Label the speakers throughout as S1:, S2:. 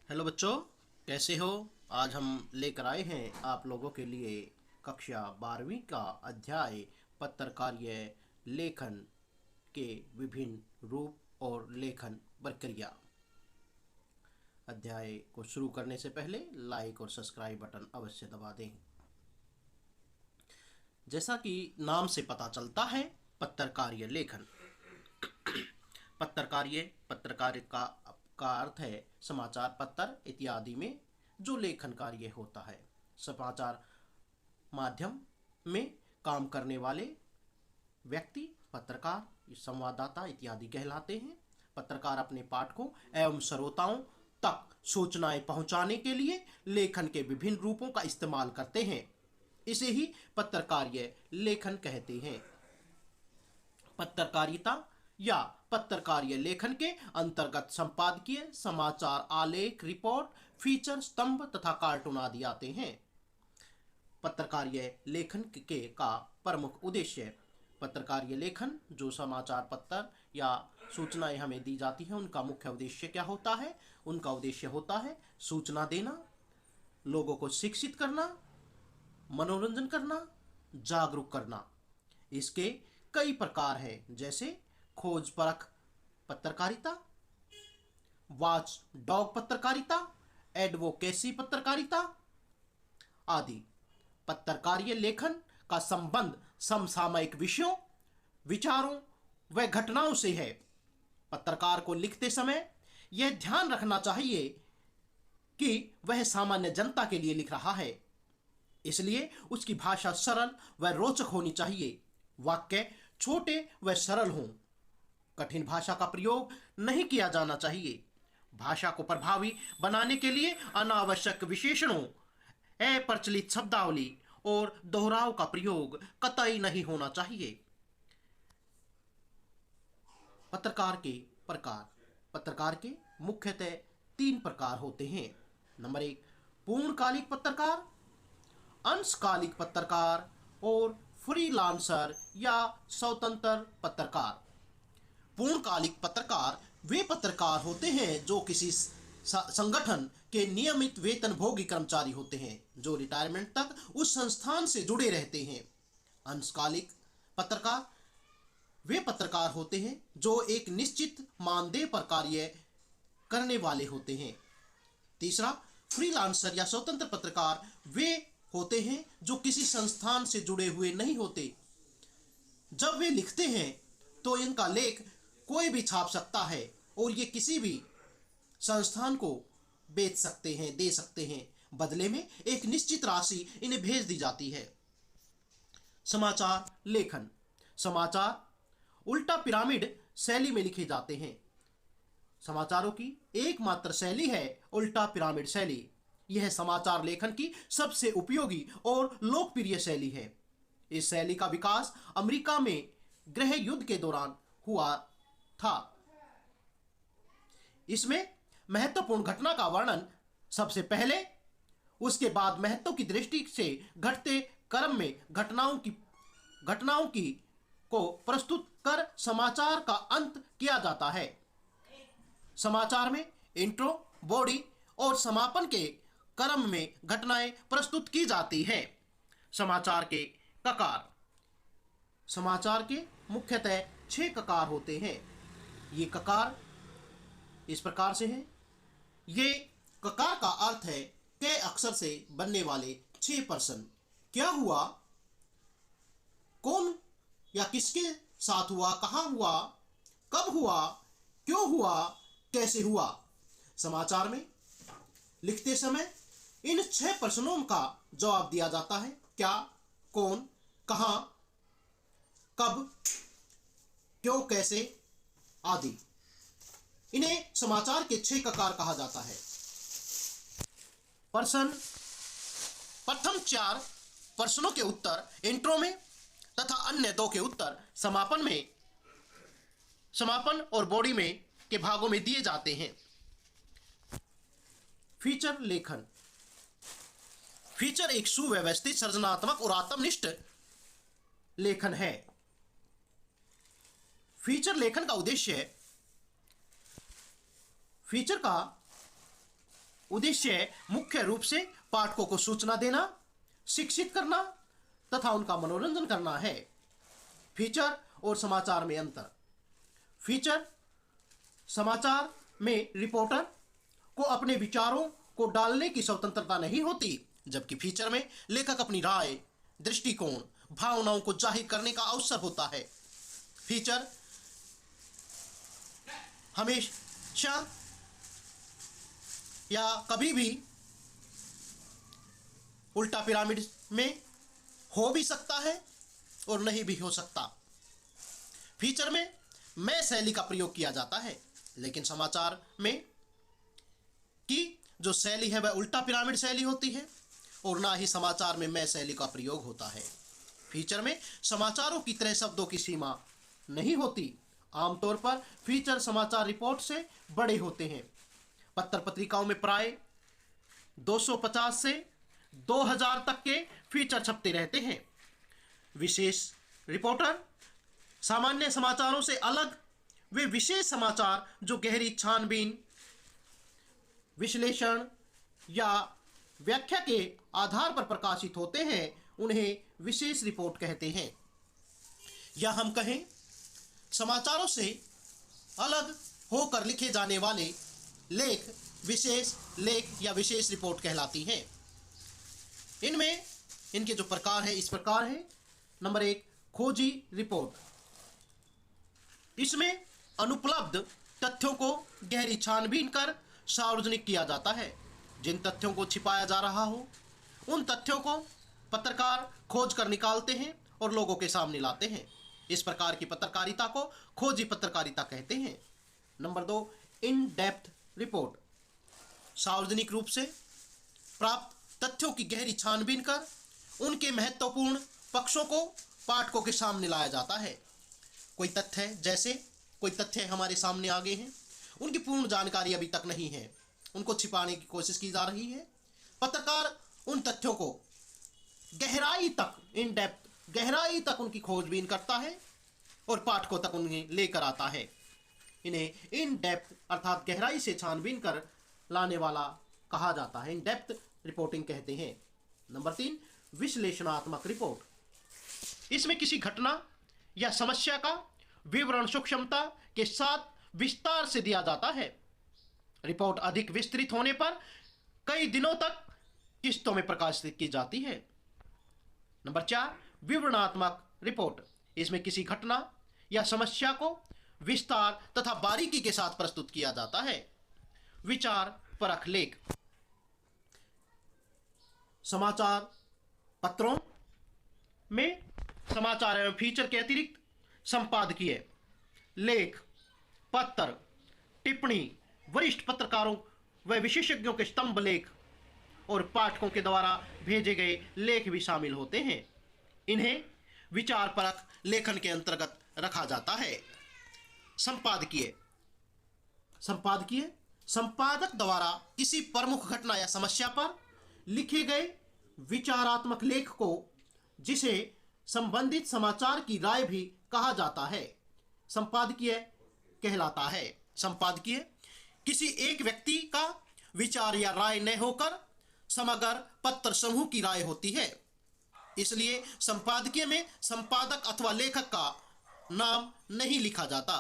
S1: Hello बच्चों, कैसे हो। आज हम लेकर आए हैं आप लोगों के लिए कक्षा 12वीं का अध्याय पत्रकारीय लेखन के विभिन्न रूप और लेखन प्रक्रिया। अध्याय को शुरू करने से पहले लाइक और सब्सक्राइब बटन अवश्य दबा दें। जैसा कि नाम से पता चलता है, पत्रकारीय लेखन। पत्रकारिता का अर्थ है समाचार पत्र इत्यादि में जो लेखन कार्य होता है। समाचार माध्यम में काम करने वाले व्यक्ति पत्रकार, संवाददाता इत्यादि कहलाते हैं। पत्रकार अपने पाठकों एवं श्रोताओं तक सूचनाएं पहुंचाने के लिए लेखन के विभिन्न रूपों का इस्तेमाल करते हैं। इसे ही पत्रकारीय लेखन कहते हैं। पत्रकारिता या पत्रकारीय लेखन के अंतर्गत संपादकीय, समाचार, आलेख, रिपोर्ट, फीचर, स्तंभ तथा कार्टून आदि आते हैं। पत्रकारीय लेखन के का प्रमुख उद्देश्य। पत्रकारीय लेखन जो समाचार पत्र या सूचनाएं हमें दी जाती हैं, उनका मुख्य उद्देश्य क्या होता है। उनका उद्देश्य होता है सूचना देना, लोगों को शिक्षित करना, मनोरंजन करना, जागरूक करना। इसके कई प्रकार हैं, जैसे खोज परख पत्रकारिता, वॉच डॉग पत्रकारिता, एडवोकेसी पत्रकारिता आदि। पत्रकारीय लेखन का संबंध समसामयिक विषयों, विचारों व घटनाओं से है। पत्रकार को लिखते समय यह ध्यान रखना चाहिए कि वह सामान्य जनता के लिए लिख रहा है, इसलिए उसकी भाषा सरल व रोचक होनी चाहिए। वाक्य छोटे व सरल हों। कठिन भाषा का प्रयोग नहीं किया जाना चाहिए। भाषा को प्रभावी बनाने के लिए अनावश्यक विशेषणों, अप्रचलित शब्दावली और दोहराव का प्रयोग कतई नहीं होना चाहिए। पत्रकार के प्रकार। पत्रकार के मुख्यतः 3 प्रकार होते हैं। नंबर 1, पूर्णकालिक पत्रकार, अंशकालिक पत्रकार और फ्रीलांसर या स्वतंत्र पत्रकार। पूर्णकालिक पत्रकार वे पत्रकार होते हैं जो किसी संगठन के नियमित वेतनभोगी कर्मचारी होते हैं, जो रिटायरमेंट तक उस संस्थान से जुड़े रहते हैं। अंशकालिक पत्रकार वे पत्रकार होते हैं जो एक निश्चित मानदेय पर कार्य करने वाले होते हैं। तीसरा, फ्रीलांसर या स्वतंत्र पत्रकार वे होते हैं जो किसी संस्थान से जुड़े हुए नहीं होते। जब वे लिखते हैं तो इनका लेख कोई भी छाप सकता है और ये किसी भी संस्थान को बेच सकते हैं, दे सकते हैं। बदले में एक निश्चित राशि इन्हें भेज दी जाती है। समाचार लेखन। समाचार उल्टा पिरामिड शैली में लिखे जाते हैं। समाचारों की एकमात्र शैली है उल्टा पिरामिड शैली। यह समाचार लेखन की सबसे उपयोगी और लोकप्रिय शैली है। इस शैली का विकास अमेरिका में गृह युद्ध के दौरान हुआ था। इसमें महत्वपूर्ण घटना का वर्णन सबसे पहले, उसके बाद महत्व की दृष्टि से घटते क्रम में घटनाओं की को प्रस्तुत कर समाचार का अंत किया जाता है। समाचार में इंट्रो, बॉडी और समापन के क्रम में घटनाएं प्रस्तुत की जाती हैं। समाचार के ककार। समाचार के मुख्यतः 6 ककार होते हैं। ये ककार इस प्रकार से हैं। ये ककार का अर्थ है के अक्षर से बनने वाले 6 प्रश्न। क्या हुआ, कौन या किसके साथ हुआ, कहाँ हुआ, कब हुआ, क्यों हुआ, कैसे हुआ। समाचार में लिखते समय इन 6 प्रश्नों का जवाब दिया जाता है। क्या, कौन, कहाँ, कब, क्यों, कैसे आदि। इन्हें समाचार के 6 ककार कहा जाता है। प्रथम 4 प्रश्नों के उत्तर इंट्रो में तथा अन्य 2 के उत्तर समापन और बॉडी में के भागों में दिए जाते हैं। फीचर लेखन। फीचर एक सुव्यवस्थित, सृजनात्मक और आत्मनिष्ठ लेखन है। फीचर लेखन का उद्देश्य है फीचर का उद्देश्य मुख्य रूप से पाठकों को सूचना देना, शिक्षित करना तथा उनका मनोरंजन करना है। फीचर और समाचार में अंतर। फीचर समाचार में रिपोर्टर को अपने विचारों को डालने की स्वतंत्रता नहीं होती, जबकि फीचर में लेखक अपनी राय, दृष्टिकोण, भावनाओं को जाहिर करने का अवसर होता है। फीचर हमेशा या कभी भी उल्टा पिरामिड में हो भी सकता है और नहीं भी हो सकता। फीचर में मैं शैली का प्रयोग किया जाता है, लेकिन समाचार में की जो शैली है वह उल्टा पिरामिड शैली होती है और ना ही समाचार में मैं शैली का प्रयोग होता है। फीचर में समाचारों की तरह शब्दों की सीमा नहीं होती। आमतौर पर फीचर समाचार रिपोर्ट से बड़े होते हैं। पत्र पत्रिकाओं में प्राय 250 से 2000 तक के फीचर छपते रहते हैं। विशेष रिपोर्टर सामान्य समाचारों से अलग वे विशेष समाचार जो गहरी छानबीन, विश्लेषण या व्याख्या के आधार पर प्रकाशित होते हैं, उन्हें विशेष रिपोर्ट कहते हैं। या हम कहें समाचारों से अलग होकर लिखे जाने वाले लेख विशेष लेख या विशेष रिपोर्ट कहलाती हैं। इनमें इनके जो प्रकार है इस प्रकार है। नंबर 1, खोजी रिपोर्ट। इसमें अनुपलब्ध तथ्यों को गहरी छानबीन कर सार्वजनिक किया जाता है। जिन तथ्यों को छिपाया जा रहा हो उन तथ्यों को पत्रकार खोज कर निकालते हैं और लोगों के सामने लाते हैं। इस प्रकार की पत्रकारिता को खोजी पत्रकारिता कहते हैं। Number 2, in depth report. सार्वजनिक रूप से प्राप्त तथ्यों की गहरी छानबीन कर उनके महत्वपूर्ण पक्षों को पाठकों के सामने लाया जाता है। कोई तथ्य हमारे सामने आ गए हैं, उनकी पूर्ण जानकारी अभी तक नहीं है, उनको छिपाने की कोशिश की जा रही है। पत्रकार उन तथ्यों को गहराई तक, इन डेप्थ गहराई तक उनकी खोजबीन करता है और पाठकों तक उन्हें लेकर आता है। इन्हें इन डेप्थ अर्थात गहराई से छानबीन कर लाने वाला कहा जाता है। इन डेप्थ रिपोर्टिंग कहते हैं। नंबर 3, विश्लेषणात्मक रिपोर्ट। इसमें किसी घटना या समस्या का विवरण सूक्ष्मता के साथ विस्तार से दिया जाता है। रिपोर्ट अधिक विस्तृत होने पर कई दिनों तक किस्तों में प्रकाशित की जाती है। नंबर 4, विवरणात्मक रिपोर्ट। इसमें किसी घटना या समस्या को विस्तार तथा बारीकी के साथ प्रस्तुत किया जाता है। विचार परख लेख। समाचार पत्रों में समाचार एवं फीचर के अतिरिक्त संपादकीय लेख, पत्र, टिप्पणी, वरिष्ठ पत्रकारों व विशेषज्ञों के स्तंभ लेख और पाठकों के द्वारा भेजे गए लेख भी शामिल होते हैं। इन्हें विचार परक लेखन के अंतर्गत रखा जाता है। संपादकीय संपादक द्वारा किसी प्रमुख घटना या समस्या पर लिखे गए विचारात्मक लेख को, जिसे संबंधित समाचार की राय भी कहा जाता है, संपादकीय कहलाता है। संपादकीय किसी एक व्यक्ति का विचार या राय न होकर समग्र पत्र समूह की राय होती है। इसलिए संपादकीय में संपादक अथवा लेखक का नाम नहीं लिखा जाता।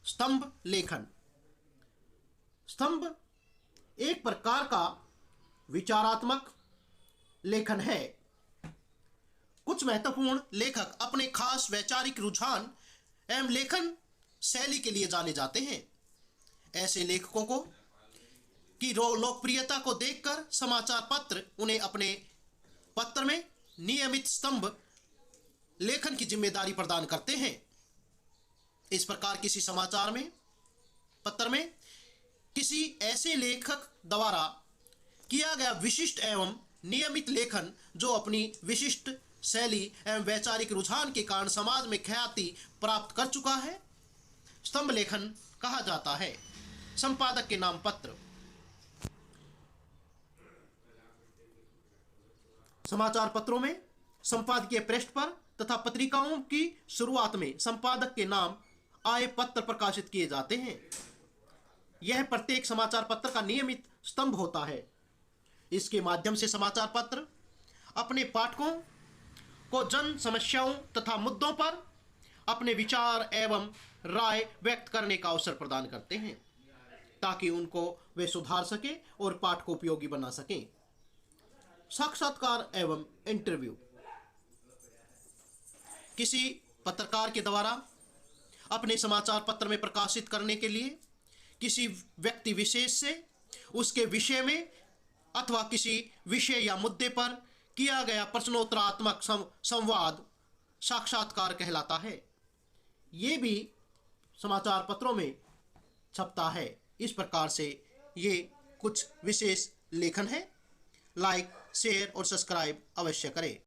S1: स्तंभ लेखन। स्तंभ एक प्रकार का विचारात्मक लेखन है। कुछ महत्वपूर्ण लेखक अपने खास वैचारिक रुझान एवं लेखन शैली के लिए जाने जाते हैं। ऐसे लेखकों को की लोकप्रियता को देखकर समाचार पत्र उन्हें अपने पत्र में नियमित स्तंभ लेखन की जिम्मेदारी प्रदान करते हैं। इस प्रकार किसी समाचार में पत्र में किसी ऐसे लेखक द्वारा किया गया विशिष्ट एवं नियमित लेखन जो अपनी विशिष्ट शैली एवं वैचारिक रुझान के कारण समाज में ख्याति प्राप्त कर चुका है, स्तंभ लेखन कहा जाता है। संपादक के नाम पत्र। समाचार पत्रों में संपादकीय पृष्ठ पर तथा पत्रिकाओं की शुरुआत में संपादक के नाम आए पत्र प्रकाशित किए जाते हैं। यह प्रत्येक समाचार पत्र का नियमित स्तंभ होता है। इसके माध्यम से समाचार पत्र अपने पाठकों को जन समस्याओं तथा मुद्दों पर अपने विचार एवं राय व्यक्त करने का अवसर प्रदान करते हैं, ताकि उनको वे सुधार सके और पाठ को उपयोगी बना सकें। साक्षात्कार एवं इंटरव्यू। किसी पत्रकार के द्वारा अपने समाचार पत्र में प्रकाशित करने के लिए किसी व्यक्ति विशेष से उसके विषय में अथवा किसी विषय या मुद्दे पर किया गया प्रश्नोत्तरात्मक संवाद साक्षात्कार कहलाता है। ये भी समाचार पत्रों में छपता है। इस प्रकार से ये कुछ विशेष लेखन है। लाइक, शेयर और सब्सक्राइब अवश्य करें।